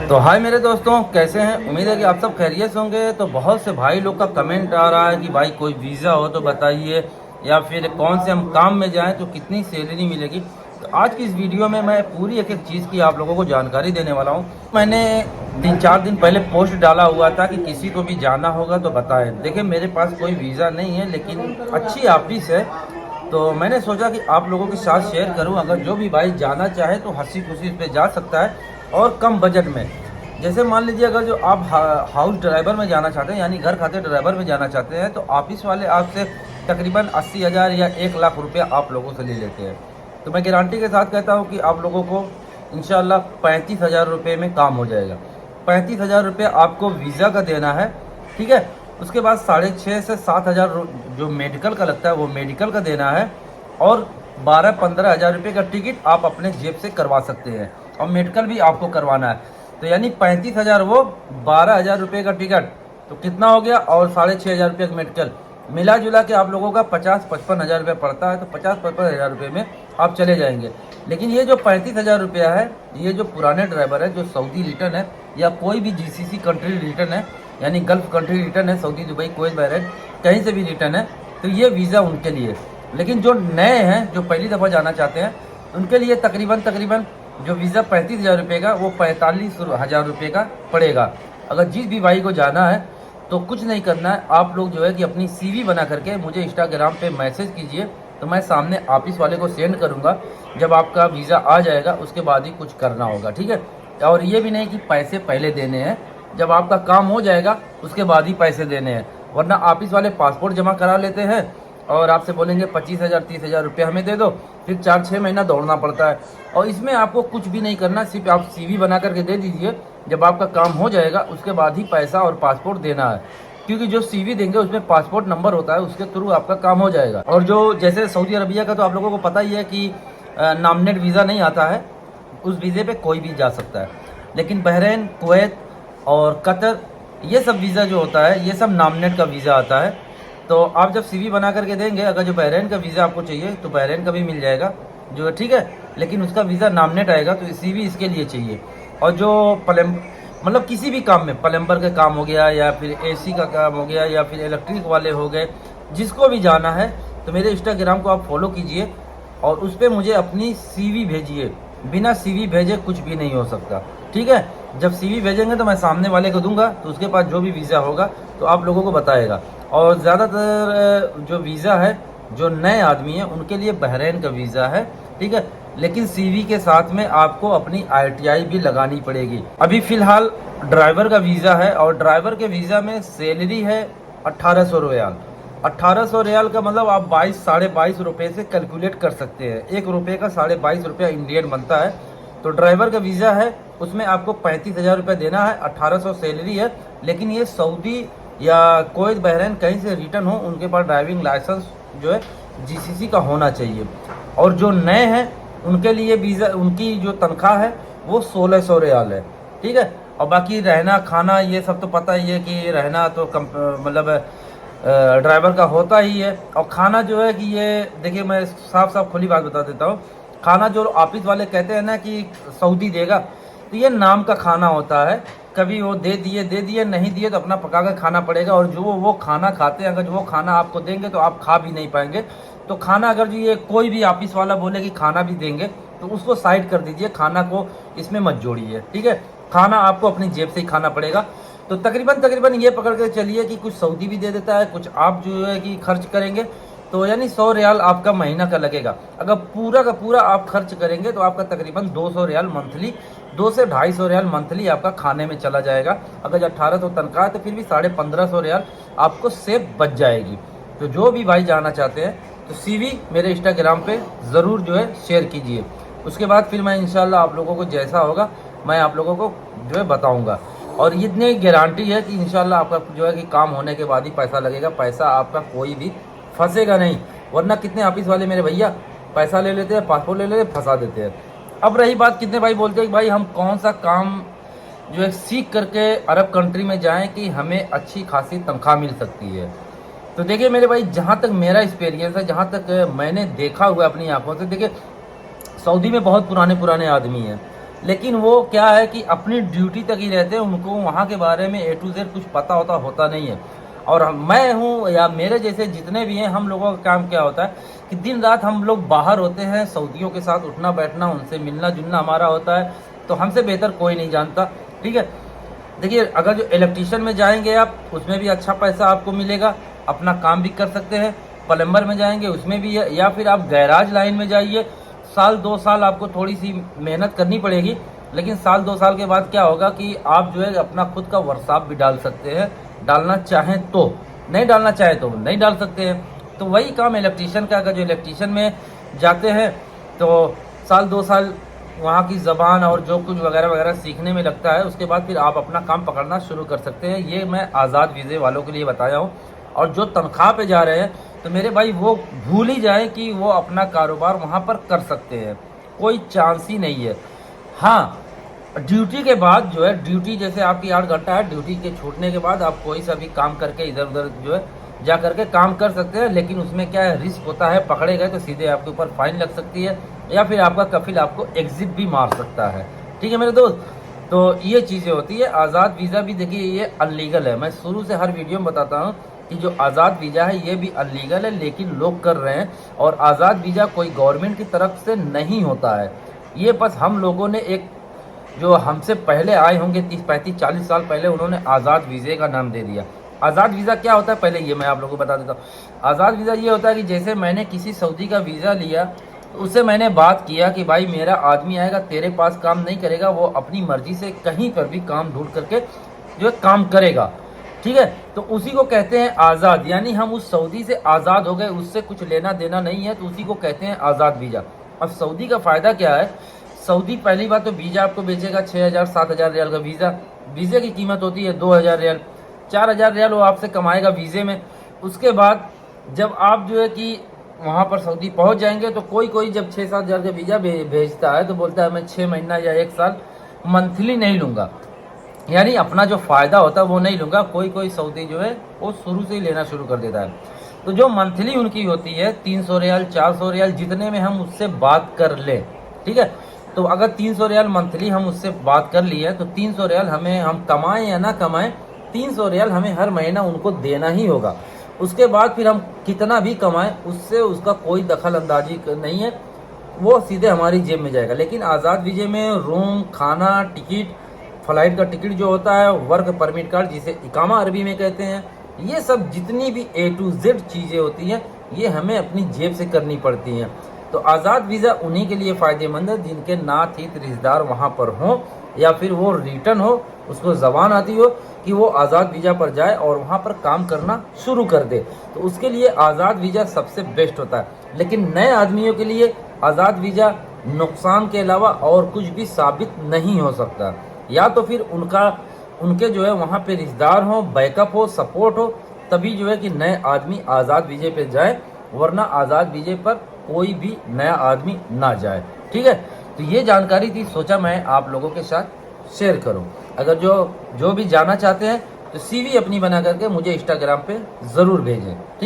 तो हाय मेरे दोस्तों, कैसे हैं? उम्मीद है कि आप सब खैरियत से होंगे। तो बहुत से भाई लोग का कमेंट आ रहा है कि भाई कोई वीज़ा हो तो बताइए, या फिर कौन से हम काम में जाएं तो कितनी सैलरी मिलेगी। तो आज की इस वीडियो में मैं पूरी एक एक चीज़ की आप लोगों को जानकारी देने वाला हूं। मैंने 3-4 दिन पहले पोस्ट डाला हुआ था कि किसी को भी जाना होगा तो बताएं। देखिए, मेरे पास कोई वीज़ा नहीं है, लेकिन अच्छी ऑफिस है, तो मैंने सोचा कि आप लोगों के साथ शेयर करूं। अगर जो भी भाई जाना चाहे तो हंसी खुशी इस पे जा सकता है और कम बजट में। जैसे मान लीजिए, अगर जो आप हाउस ड्राइवर में जाना चाहते हैं, यानी घर खाते ड्राइवर में जाना चाहते हैं, तो ऑफिस वाले आपसे तकरीबन 80,000 या 1 लाख रुपया आप लोगों से ले लेते हैं। तो मैं गारंटी के साथ कहता हूँ कि आप लोगों को इंशाल्लाह 35,000 रुपये में काम हो जाएगा। 35,000 रुपये आपको वीज़ा का देना है, ठीक है। उसके बाद 6,500 से 7,000 जो मेडिकल का लगता है वो मेडिकल का देना है, और 12-15 हज़ार रुपये का टिकट आप अपने जेब से करवा सकते हैं, और मेडिकल भी आपको करवाना है। तो यानी 35,000 वो, 12,000 रुपये का टिकट, तो कितना हो गया, और 6,500 रुपये का मेडिकल, मिला जुला के आप लोगों का 50-55 हज़ार रुपये पड़ता है। तो 50-55 हज़ार रुपये में आप चले जाएंगे। लेकिन ये जो 35,000 रुपया है, ये जो पुराने ड्राइवर है, जो सऊदी रिटर्न है या कोई भी जीसीसी कंट्री रिटर्न है, यानी गल्फ कंट्री रिटर्न है, सऊदी, दुबई, कुवैत, बहरीन, कहीं से भी रिटर्न है, तो ये वीज़ा उनके लिए। लेकिन जो नए हैं, जो पहली दफ़ा जाना चाहते हैं, उनके लिए तकरीबन जो वीज़ा 35,000 रुपये का, वो 45,000 रुपये का पड़ेगा। अगर जिस भी भाई को जाना है तो कुछ नहीं करना है, आप लोग जो है कि अपनी सीवी बना करके मुझे इंस्टाग्राम पे मैसेज कीजिए, तो मैं सामने ऑफिस वाले को सेंड करूंगा। जब आपका वीज़ा आ जाएगा उसके बाद ही कुछ करना होगा, ठीक है। और ये भी नहीं कि पैसे पहले देने हैं, जब आपका काम हो जाएगा उसके बाद ही पैसे देने हैं। वरना ऑफिस वाले पासपोर्ट जमा करा लेते हैं और आपसे बोलेंगे 25,000 30,000 रुपये हमें दे दो, फिर 4-6 महीना दौड़ना पड़ता है। और इसमें आपको कुछ भी नहीं करना, सिर्फ आप सीवी बना करके दे दीजिए। जब आपका काम हो जाएगा उसके बाद ही पैसा और पासपोर्ट देना है, क्योंकि जो सीवी देंगे उसमें पासपोर्ट नंबर होता है, उसके थ्रू आपका काम हो जाएगा। और जो जैसे सऊदी अरबिया का तो आप लोगों को पता ही है कि नामनेट वीज़ा नहीं आता है, उस वीज़े पे कोई भी जा सकता है। लेकिन बहरीन, कुवैत और कतर, ये सब वीज़ा जो होता है, ये सब नामनेट का वीज़ा आता है। तो आप जब सीवी बना करके देंगे, अगर जो बहरीन का वीज़ा आपको चाहिए तो बहरीन का भी मिल जाएगा, जो है, ठीक है। लेकिन उसका वीज़ा नामनेट आएगा, तो सीवी इसके लिए चाहिए। और जो मतलब किसी भी काम में, प्लम्बर का काम हो गया, या फिर एसी का काम हो गया, या फिर इलेक्ट्रिक वाले हो गए, जिसको भी जाना है तो मेरे इंस्टाग्राम को आप फॉलो कीजिए और उस पर मुझे अपनी सीवी भेजिए। बिना सीवी भेजे कुछ भी नहीं हो सकता, ठीक है। जब सीवी भेजेंगे तो मैं सामने वाले को दूंगा, तो उसके पास जो भी वीज़ा होगा तो आप लोगों को बताएगा। और ज़्यादातर जो वीज़ा है, जो नए आदमी हैं उनके लिए बहरीन का वीज़ा है, ठीक है। लेकिन सीवी के साथ में आपको अपनी ITI भी लगानी पड़ेगी। अभी फ़िलहाल ड्राइवर का वीज़ा है, और ड्राइवर के वीज़ा में सैलरी है 1800 रियाल। 1800 रियाल का मतलब आप 22-22.5 रुपये से कैलकुलेट कर सकते हैं। 1 रुपये का 22.5 रुपया इंडियन बनता है। तो ड्राइवर का वीज़ा है, उसमें आपको 35,000 रुपये देना है, 1800 सैलरी है। लेकिन ये सऊदी या कुवैत, बहरीन कहीं से रिटर्न हो, उनके पास ड्राइविंग लाइसेंस जो है GCC का होना चाहिए। और जो नए हैं उनके लिए वीज़ा, उनकी जो तनख्वाह है वो 1600 रियाल है, ठीक है। और बाकी रहना खाना ये सब तो पता ही है कि रहना तो मतलब ड्राइवर का होता ही है। और खाना जो है कि ये देखिए, मैं साफ साफ खुली बात बता देता हूँ, खाना जो ऑफिस वाले कहते हैं ना कि सऊदी देगा, तो ये नाम का खाना होता है। कभी वो दे दिए, नहीं दिए तो अपना पका कर खाना पड़ेगा। और जो वो खाना खाते हैं, अगर वो खाना आपको देंगे तो आप खा भी नहीं पाएंगे। तो खाना अगर जो ये कोई भी ऑफिस वाला बोले कि खाना भी देंगे, तो उसको साइड कर दीजिए, खाना को इसमें मत जोड़िए, ठीक है। खाना आपको अपनी जेब से ही खाना पड़ेगा। तो तकरीबन ये पकड़ के चलिए कि कुछ सऊदी भी दे देता है, कुछ आप जो है कि खर्च करेंगे, तो यानी 100 रियाल आपका महीना का लगेगा। अगर पूरा का पूरा आप खर्च करेंगे तो आपका तकरीबन 200 रियाल मंथली, 2 से 250 रियाल मंथली आपका खाने में चला जाएगा। अगर 1800 तनख्वाह है तो फिर भी 1550 रियाल आपको सेफ बच जाएगी। तो जो भी भाई जाना चाहते हैं तो सीवी मेरे इंस्टाग्राम पे ज़रूर जो है शेयर कीजिए। उसके बाद फिर मैं इंशाल्लाह आप लोगों को जैसा होगा मैं आप लोगों को जो है बताऊँगा। और इतनी गारंटी है कि इंशाल्लाह आपका जो है कि काम होने के बाद ही पैसा लगेगा। पैसा आपका कोई भी फंसेगा नहीं। वरना कितने ऑफिस वाले मेरे भैया पैसा ले लेते हैं, पासपोर्ट ले लेते हैं, फंसा देते हैं। अब रही बात, कितने भाई बोलते हैं कि भाई हम कौन सा काम जो है सीख करके अरब कंट्री में जाएं कि हमें अच्छी खासी तनख्वाह मिल सकती है। तो देखिए मेरे भाई, जहाँ तक मेरा एक्सपीरियंस है, जहाँ तक मैंने देखा हुआ अपनी आंखों से, देखिए सऊदी में बहुत पुराने आदमी हैं, लेकिन वो क्या है कि अपनी ड्यूटी तक ही रहते हैं, उनको वहाँ के बारे में A to Z कुछ पता होता नहीं है। और मैं हूँ या मेरे जैसे जितने भी हैं, हम लोगों का काम क्या होता है कि दिन रात हम लोग बाहर होते हैं, सऊदियों के साथ उठना बैठना, उनसे मिलना जुलना हमारा होता है, तो हमसे बेहतर कोई नहीं जानता। ठीक है, देखिए अगर जो इलेक्ट्रीशियन में जाएंगे आप, उसमें भी अच्छा पैसा आपको मिलेगा, अपना काम भी कर सकते हैं। प्लम्बर में जाएंगे उसमें भी है, या फिर आप गैराज लाइन में जाइए, साल 2 साल आपको थोड़ी सी मेहनत करनी पड़ेगी, लेकिन साल 2 साल के बाद क्या होगा कि आप जो है अपना खुद का वर्कशॉप भी डाल सकते हैं, डालना चाहें तो। नहीं डालना चाहे तो नहीं डाल सकते हैं। तो वही काम इलेक्ट्रीशियन का, अगर जो इलेक्ट्रीशियन में जाते हैं तो साल 2 साल वहाँ की ज़बान और जो कुछ वगैरह वगैरह सीखने में लगता है, उसके बाद फिर आप अपना काम पकड़ना शुरू कर सकते हैं। ये मैं आज़ाद वीज़े वालों के लिए बताया हूँ। और जो तनख्वाह पे जा रहे हैं, तो मेरे भाई वो भूल ही जाए कि वो अपना कारोबार वहाँ पर कर सकते हैं, कोई चांस ही नहीं है। हाँ, ड्यूटी के बाद जो है, ड्यूटी जैसे आपकी 8 घंटा है, ड्यूटी के छूटने के बाद आप कोई सा भी काम करके इधर उधर जो है जा करके काम कर सकते हैं, लेकिन उसमें क्या है, रिस्क होता है, पकड़े गए तो सीधे आपके ऊपर फाइन लग सकती है, या फिर आपका कफिल आपको एग्जिट भी मार सकता है। ठीक है मेरे दोस्त, तो ये चीज़ें होती है। आज़ाद वीज़ा भी देखिए ये अनलीगल है, मैं शुरू से हर वीडियो में बताता हूँ कि जो आज़ाद वीज़ा है ये भी अनलीगल है, लेकिन लोग कर रहे हैं। और आज़ाद वीज़ा कोई गवर्नमेंट की तरफ से नहीं होता है, ये बस हम लोगों ने, एक जो हमसे पहले आए होंगे 30 35 40 साल पहले, उन्होंने आज़ाद वीज़े का नाम दे दिया। आज़ाद वीज़ा क्या होता है पहले ये मैं आप लोगों को बता देता हूँ। आज़ाद वीज़ा ये होता है कि जैसे मैंने किसी सऊदी का वीज़ा लिया, तो उससे मैंने बात किया कि भाई मेरा आदमी आएगा, तेरे पास काम नहीं करेगा, वो अपनी मर्जी से कहीं पर भी काम ढूंढ करके जो है काम करेगा। ठीक है, तो उसी को कहते हैं आज़ाद, यानी हम उस सऊदी से आज़ाद हो गए, उससे कुछ लेना देना नहीं है, तो उसी को कहते हैं आज़ाद वीज़ा। अब सऊदी का फ़ायदा क्या है, सऊदी पहली बात तो वीज़ा आपको बेचेगा 6,000 7,000 रियाल का वीज़ा। वीज़े की कीमत होती है 2,000 रियाल, 4,000 रियाल वो आपसे कमाएगा वीज़े में। उसके बाद जब आप जो है कि वहाँ पर सऊदी पहुँच जाएंगे, तो कोई कोई जब 6-7 हज़ार का वीज़ा भेजता है, तो बोलता है मैं 6 महीना या 1 साल मंथली नहीं लूँगा, यानी अपना जो फ़ायदा होता है वो नहीं लूँगा। कोई कोई सऊदी जो है वो शुरू से ही लेना शुरू कर देता है। तो जो मंथली उनकी होती है 300 रियाल 400 रियाल, जितने में हम उससे बात कर लें, ठीक है, तो अगर 300 रियाल मंथली हम उससे बात कर लिए तो 300 रियाल हमें, हम कमाएं या ना कमाएं, 300 रियाल हमें हर महीना उनको देना ही होगा। उसके बाद फिर हम कितना भी कमाएं, उससे उसका कोई दखल अंदाजी नहीं है, वो सीधे हमारी जेब में जाएगा। लेकिन आज़ाद वीज़े में रूम, खाना, टिकट, फ्लाइट का टिकट जो होता है, वर्क परमिट कार्ड जिसे इकामा अरबी में कहते हैं, ये सब जितनी भी A to Z चीज़ें होती हैं, ये हमें अपनी जेब से करनी पड़ती हैं। तो आज़ाद वीज़ा उन्हीं के लिए फ़ायदेमंद है जिनके नात हित रिश्तेदार वहाँ पर हों, या फिर वो रिटर्न हो, उसको ज़बान आती हो कि वो आज़ाद वीज़ा पर जाए और वहाँ पर काम करना शुरू कर दे, तो उसके लिए आज़ाद वीज़ा सबसे बेस्ट होता है। लेकिन नए आदमियों के लिए आज़ाद वीज़ा नुकसान के अलावा और कुछ भी साबित नहीं हो सकता। या तो फिर उनके जो है वहाँ पे रिश्तेदार हो, बैकअप हो, सपोर्ट हो, तभी जो है कि नए आदमी आज़ाद वीज़े पे जाए, वरना आज़ाद वीज़े पर कोई भी नया आदमी ना जाए। ठीक है, तो ये जानकारी थी, सोचा मैं आप लोगों के साथ शेयर करूं। अगर जो भी जाना चाहते हैं तो CV अपनी बना करके मुझे इंस्टाग्राम पे ज़रूर भेजें। ठीक।